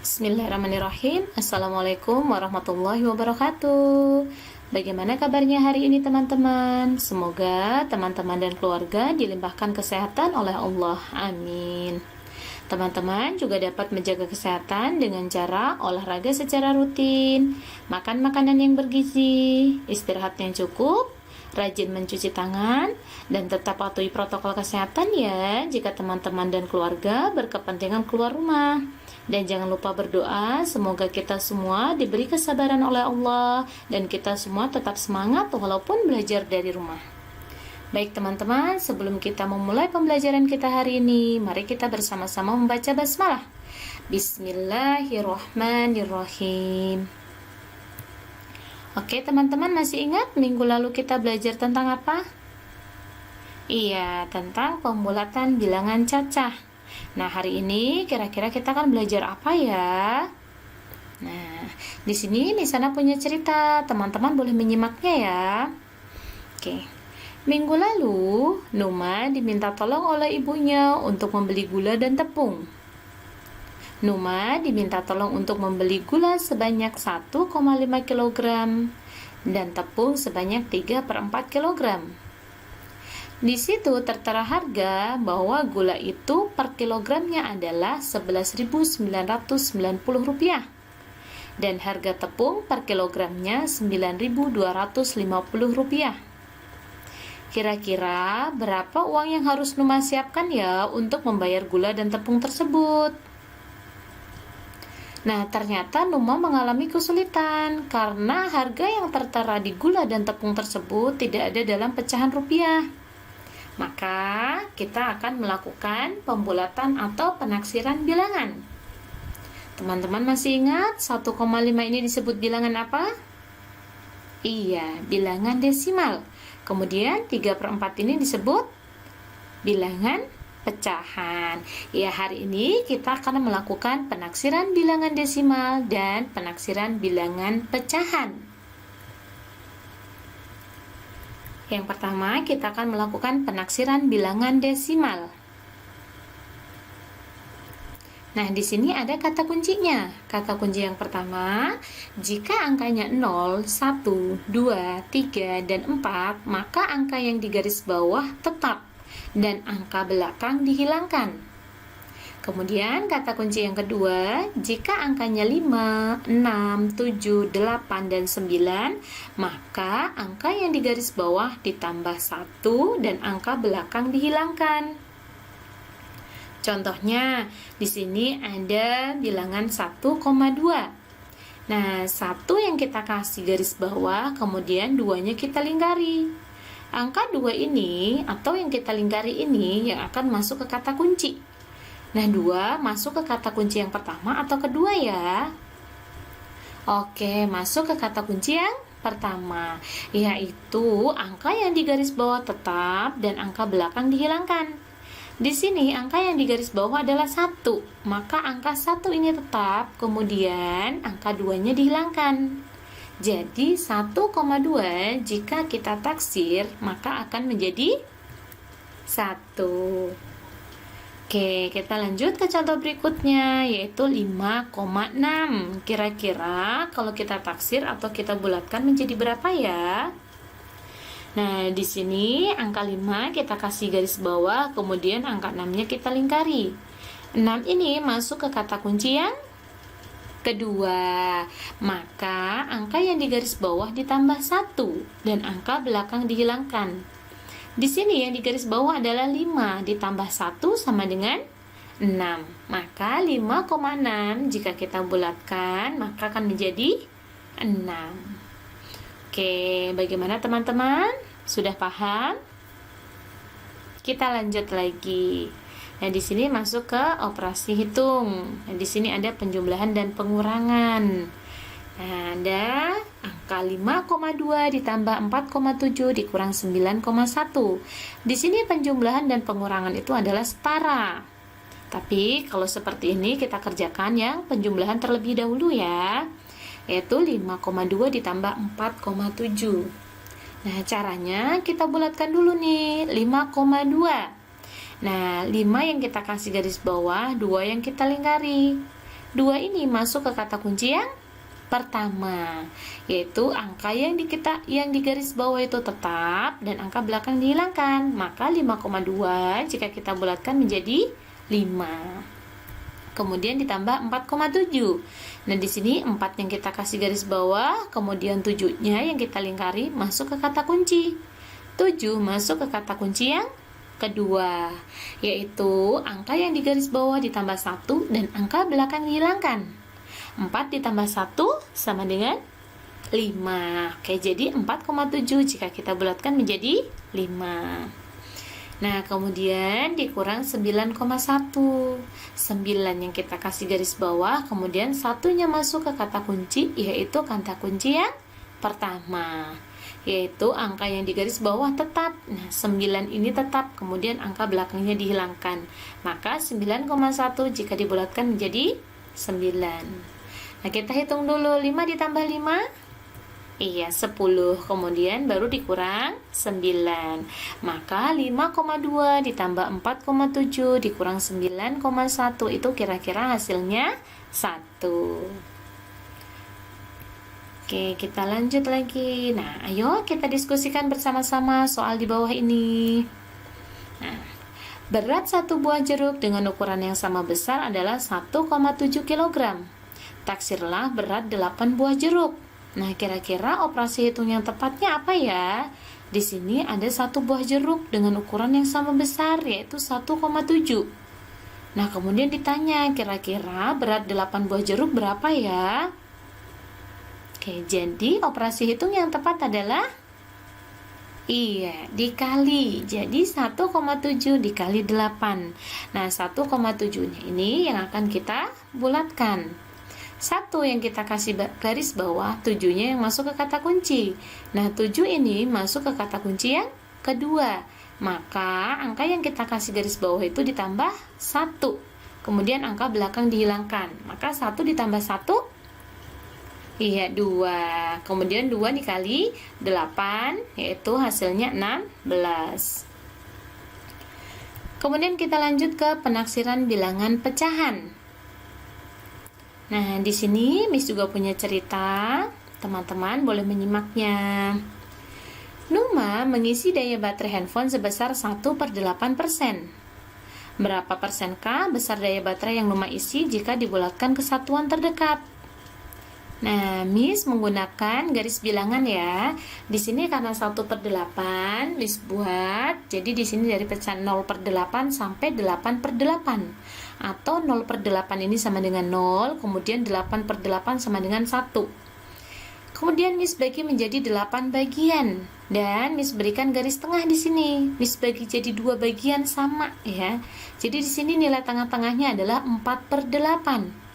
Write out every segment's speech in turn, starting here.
Bismillahirrahmanirrahim. Assalamualaikum warahmatullahi wabarakatuh. Bagaimana kabarnya hari ini teman-teman? Semoga teman-teman dan keluarga dilimpahkan kesehatan oleh Allah. Amin. Teman-teman juga dapat menjaga kesehatan dengan cara olahraga secara rutin, makan makanan yang bergizi, istirahat yang cukup, rajin mencuci tangan, dan tetap patuhi protokol kesehatan ya jika teman-teman dan keluarga berkepentingan keluar rumah. Dan jangan lupa berdoa, semoga kita semua diberi kesabaran oleh Allah dan kita semua tetap semangat walaupun belajar dari rumah. Baik teman-teman, sebelum kita memulai pembelajaran kita hari ini, mari kita bersama-sama membaca basmalah. Bismillahirrahmanirrahim. Oke teman-teman, masih ingat minggu lalu kita belajar tentang apa? Iya, tentang pembulatan bilangan cacah. Nah, hari ini kira-kira kita akan belajar apa ya? Nah, di sini Nisana punya cerita, teman-teman boleh menyimaknya ya. Oke. Minggu lalu, Numa diminta tolong oleh ibunya untuk membeli gula dan tepung. Numa diminta tolong untuk membeli gula sebanyak 1,5 kg dan tepung sebanyak 3/4 kg. Di situ tertera harga bahwa gula itu per kilogramnya adalah Rp11.990 dan harga tepung per kilogramnya Rp9.250. Kira-kira berapa uang yang harus Numa siapkan ya untuk membayar gula dan tepung tersebut? Nah, ternyata Numa mengalami kesulitan karena harga yang tertera di gula dan tepung tersebut tidak ada dalam pecahan rupiah. Maka kita akan melakukan pembulatan atau penaksiran bilangan. Teman-teman masih ingat 1,5 ini disebut bilangan apa? Iya, bilangan desimal. Kemudian 3/4 ini disebut bilangan pecahan. Ya, hari ini kita akan melakukan penaksiran bilangan desimal dan penaksiran bilangan pecahan. Yang pertama, kita akan melakukan penaksiran bilangan desimal. Nah, di sini ada kata kuncinya. Kata kunci yang pertama, jika angkanya 0, 1, 2, 3, dan 4, maka angka yang di garis bawah tetap dan angka belakang dihilangkan. Kemudian kata kunci yang kedua, jika angkanya 5, 6, 7, 8, dan 9, maka angka yang di garis bawah ditambah 1 dan angka belakang dihilangkan. Contohnya, di sini ada bilangan 1,2. Nah, 1 yang kita kasih garis bawah, kemudian 2-nya kita lingkari. Angka 2 ini, atau yang kita lingkari ini, yang akan masuk ke kata kunci. Nah, 2 masuk ke kata kunci yang pertama atau kedua ya? Oke, masuk ke kata kunci yang pertama, yaitu angka yang di garis bawah tetap dan angka belakang dihilangkan. Di sini angka yang di garis bawah adalah 1, maka angka 1 ini tetap, kemudian angka 2-nya dihilangkan. Jadi 1,2 jika kita taksir, maka akan menjadi 1. Oke, kita lanjut ke contoh berikutnya, yaitu 5,6. Kira-kira kalau kita taksir atau kita bulatkan menjadi berapa ya? Nah, di sini angka 5 kita kasih garis bawah, kemudian angka 6-nya kita lingkari. 6 ini masuk ke kata kunci yang kedua. Maka angka yang di garis bawah ditambah 1 dan angka belakang dihilangkan. Di sini yang di garis bawah adalah 5 ditambah 1 sama dengan 6. Maka 5,6 jika kita bulatkan maka akan menjadi 6. Oke, bagaimana teman-teman? Sudah paham? Kita lanjut lagi. Nah, di sini masuk ke operasi hitung. Nah, di sini ada penjumlahan dan pengurangan. Nah, ada angka 5,2 ditambah 4,7 dikurang 9,1. Di sini penjumlahan dan pengurangan itu adalah setara. Tapi kalau seperti ini kita kerjakan yang penjumlahan terlebih dahulu ya, yaitu 5,2 ditambah 4,7. Nah, caranya kita bulatkan dulu nih, 5,2. Nah, 5 yang kita kasih garis bawah, 2 yang kita lingkari. 2 ini masuk ke kata kunci yang pertama, yaitu angka yang di garis bawah itu tetap dan angka belakang dihilangkan. Maka 5,2 jika kita bulatkan menjadi 5. Kemudian ditambah 4,7. Nah, di sini 4 yang kita kasih garis bawah, kemudian 7-nya yang kita lingkari masuk ke kata kunci. 7 masuk ke kata kunci yang kedua, yaitu angka yang di garis bawah ditambah 1 dan angka belakang dihilangkan. 4 ditambah 1 sama dengan 5. Oke, jadi 4,7 jika kita bulatkan menjadi 5. Nah, kemudian dikurang 9,1. 9 yang kita kasih garis bawah, kemudian satunya masuk ke kata kunci, yaitu kata kunci yang pertama, yaitu angka yang di garis bawah tetap. Nah, 9 ini tetap, kemudian angka belakangnya dihilangkan. Maka 9,1 jika dibulatkan menjadi 9. Nah, kita hitung dulu, 5 ditambah 5, iya 10, kemudian baru dikurang 9. Maka 5,2 ditambah 4,7 dikurang 9,1, itu kira-kira hasilnya 1. Oke, kita lanjut lagi. Nah, ayo kita diskusikan bersama-sama soal di bawah ini. Nah, berat satu buah jeruk dengan ukuran yang sama besar adalah 1,7 kg. Taksirlah berat 8 buah jeruk. Nah, kira-kira operasi hitung yang tepatnya apa ya? Di sini ada satu buah jeruk dengan ukuran yang sama besar, yaitu 1,7. Nah, kemudian ditanya, kira-kira berat 8 buah jeruk berapa ya? Oke, jadi operasi hitung yang tepat adalah dikali. Jadi 1,7 dikali 8. Nah, 1,7-nya ini yang akan kita bulatkan. 1 yang kita kasih garis bawah, 7-nya yang masuk ke kata kunci. Nah, 7 ini masuk ke kata kunci yang kedua. Maka angka yang kita kasih garis bawah itu ditambah 1. Kemudian angka belakang dihilangkan. Maka 1 ditambah 1, 2. Kemudian 2 dikali 8, yaitu hasilnya 16. Kemudian kita lanjut ke penaksiran bilangan pecahan. Nah, di sini Miss juga punya cerita. Teman-teman boleh menyimaknya. Numa mengisi daya baterai handphone sebesar 1/8%. Berapa persenkah besar daya baterai yang Numa isi jika dibulatkan ke satuan terdekat? Nah, Miss menggunakan garis bilangan ya. Di sini karena 1/8, Miss buat. Jadi di sini dari pecahan 0/8 sampai 8/8. Atau 0/8 ini sama dengan 0, kemudian 8/8 sama dengan 1. Kemudian Miss bagi menjadi 8 bagian dan Miss berikan garis tengah di sini. Miss bagi jadi 2 bagian sama ya. Jadi di sini nilai tengah-tengahnya adalah 4/8.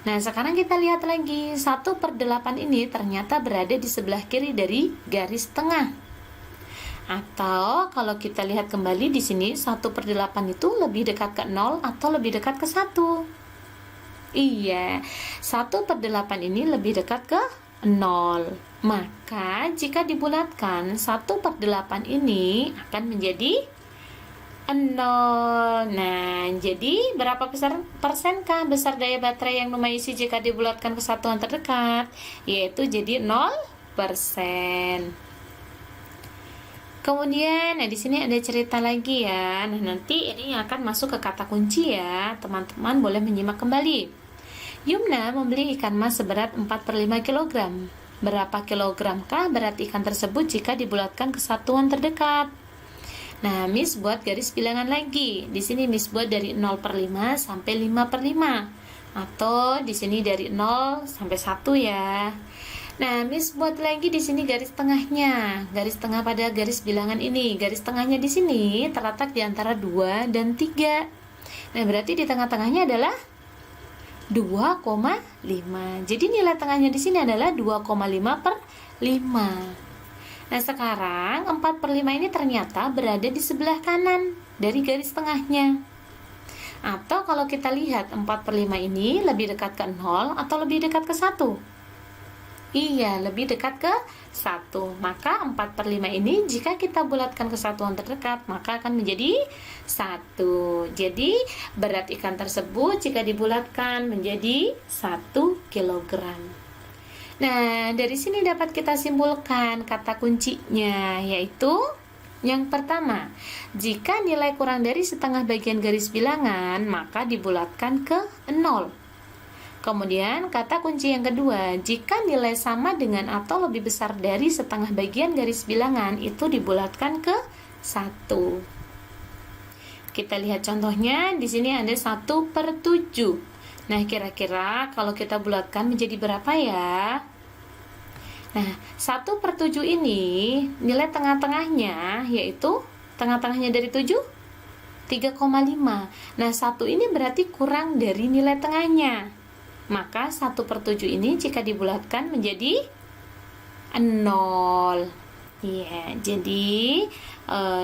Nah, sekarang kita lihat lagi, 1/8 ini ternyata berada di sebelah kiri dari garis tengah. Atau kalau kita lihat kembali di sini 1/8 itu lebih dekat ke 0 atau lebih dekat ke 1? 1/8 ini lebih dekat ke 0. Maka jika dibulatkan 1/8 ini akan menjadi 0. Nah, jadi berapa persenkah besar daya baterai yang Numa isi jika dibulatkan ke satuan terdekat? Yaitu jadi 0%. Kemudian, di sini ada cerita lagi ya. Nah, nanti ini akan masuk ke kata kunci ya. Teman-teman boleh menyimak kembali. Yumna membeli ikan mas seberat 4/5 kg. Berapa kilogramkah berat ikan tersebut jika dibulatkan ke satuan terdekat? Nah, Miss buat garis bilangan lagi. Di sini Miss buat dari 0/5 sampai 5/5. Atau di sini dari 0 sampai 1 ya. Nah, Miss buat lagi di sini garis tengahnya. Garis tengah pada garis bilangan ini. Garis tengahnya di sini terletak di antara 2 dan 3. Nah, berarti di tengah-tengahnya adalah 2,5. Jadi nilai tengahnya di sini adalah 2,5/5. Nah, sekarang 4/5 ini ternyata berada di sebelah kanan dari garis tengahnya. Atau kalau kita lihat 4/5 ini lebih dekat ke 0 atau lebih dekat ke 1? Iya, lebih dekat ke 1. Maka 4/5 ini jika kita bulatkan ke satuan terdekat, maka akan menjadi 1. Jadi, berat ikan tersebut jika dibulatkan menjadi 1 kilogram. Nah, dari sini dapat kita simpulkan kata kuncinya, yaitu yang pertama, jika nilai kurang dari setengah bagian garis bilangan, maka dibulatkan ke 0. Kemudian kata kunci yang kedua, jika nilai sama dengan atau lebih besar dari setengah bagian garis bilangan, itu dibulatkan ke 1. Kita lihat contohnya, di sini ada 1/7. Nah, kira-kira kalau kita bulatkan menjadi berapa ya? Nah, 1/7 ini nilai tengah-tengahnya, yaitu tengah-tengahnya dari 7, 3,5. Nah, 1 ini berarti kurang dari nilai tengahnya. Maka 1/7 ini jika dibulatkan menjadi 0. Ya, jadi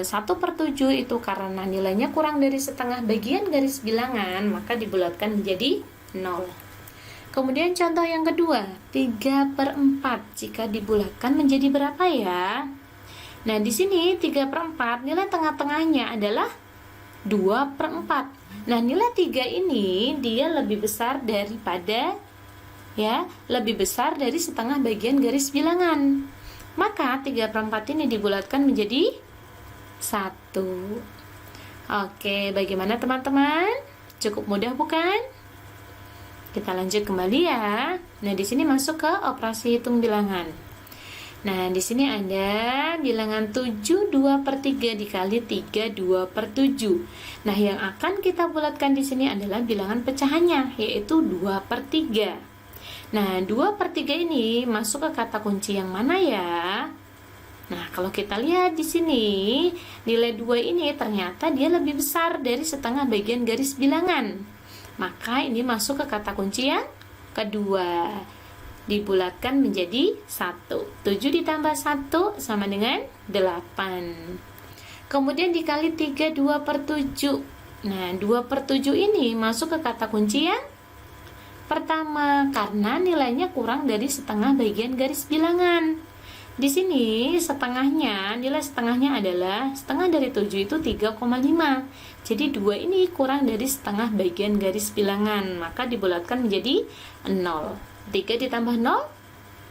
1/7 itu karena nilainya kurang dari setengah bagian garis bilangan, maka dibulatkan menjadi 0. Kemudian contoh yang kedua, 3/4 jika dibulatkan menjadi berapa ya? Nah, di sini 3/4 nilai tengah-tengahnya adalah 2/4. Nah, nilai 3 ini dia lebih besar daripada lebih besar dari setengah bagian garis bilangan. Maka 3/4 ini dibulatkan menjadi 1. Oke, bagaimana teman-teman? Cukup mudah bukan? Kita lanjut kembali ya. Nah, di sini masuk ke operasi hitung bilangan. Nah, di sini ada bilangan 7 2/3 dikali 3 2/7. Nah, yang akan kita bulatkan di sini adalah bilangan pecahannya, yaitu 2/3. Nah, 2/3 ini masuk ke kata kunci yang mana ya? Nah, kalau kita lihat di sini, nilai 2 ini ternyata dia lebih besar dari setengah bagian garis bilangan. Maka ini masuk ke kata kunci yang kedua. Dibulatkan menjadi 1. 7 ditambah 1 sama dengan 8. Kemudian dikali 3 2/7. Nah, 2/7 ini masuk ke kata kunci yang pertama karena nilainya kurang dari setengah bagian garis bilangan. Di sini nilai setengahnya adalah setengah dari 7 itu 3,5. Jadi 2 ini kurang dari setengah bagian garis bilangan, maka dibulatkan menjadi 0. 3 ditambah 0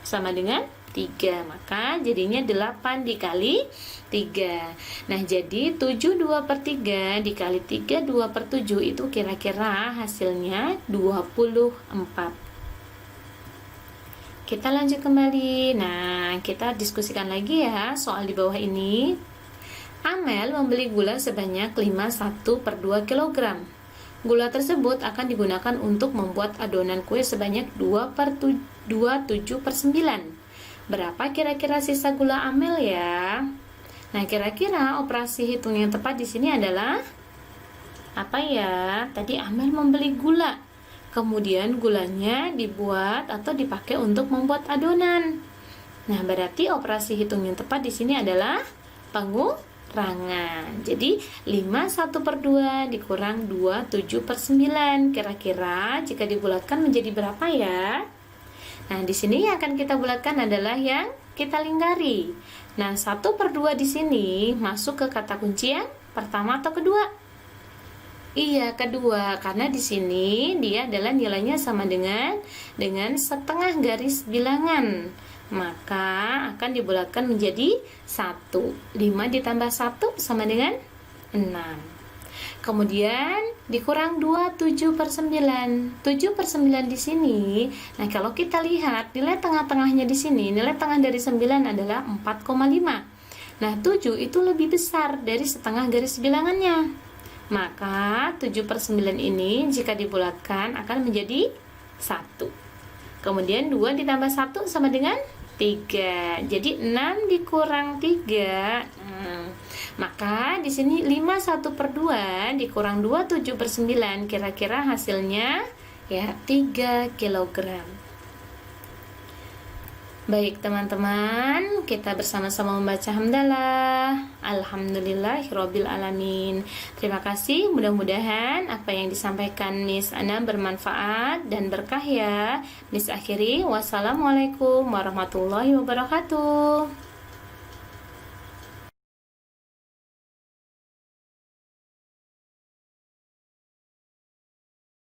sama dengan 3. Maka jadinya 8 dikali 3. Nah, jadi 7 2/3 dikali 3 2/7 itu kira-kira hasilnya 24. Kita lanjut kembali. Nah, kita diskusikan lagi ya soal di bawah ini. Amel membeli gula sebanyak 51/2 kg. Gula tersebut akan digunakan untuk membuat adonan kue sebanyak 2/7/9. Berapa kira-kira sisa gula Amel ya? Nah, kira-kira operasi hitung yang tepat di sini adalah apa ya? Tadi Amel membeli gula. Kemudian gulanya dibuat atau dipakai untuk membuat adonan. Nah, berarti operasi hitung yang tepat di sini adalah pengurangan. Jadi 51/2 dikurang 27/9. Kira-kira jika dibulatkan menjadi berapa ya? Nah, di sini yang akan kita bulatkan adalah yang kita lingkari. Nah, 1/2 di sini masuk ke kata kunci yang pertama atau kedua? Iya, kedua, karena di sini dia adalah nilainya sama dengan setengah garis bilangan. Maka akan dibulatkan menjadi 1. 5 ditambah 1 sama dengan 6. Kemudian dikurang 2, 7/9. 7/9 di sini. Nah, kalau kita lihat nilai tengah-tengahnya di sini, nilai tengah dari 9 adalah 4,5. Nah, 7 itu lebih besar dari setengah garis bilangannya. Maka 7/9 ini jika dibulatkan akan menjadi 1. Kemudian 2 ditambah 1 sama dengan 3. Jadi 6 dikurang 3. Maka di sini 51/2 dikurang 27/9, kira-kira hasilnya ya 3 kg. Baik teman-teman, kita bersama-sama membaca hamdalah. Alhamdulillahirabbil alamin. Terima kasih, mudah-mudahan apa yang disampaikan Miss Ana bermanfaat dan berkah ya. Miss akhiri, wassalamualaikum warahmatullahi wabarakatuh.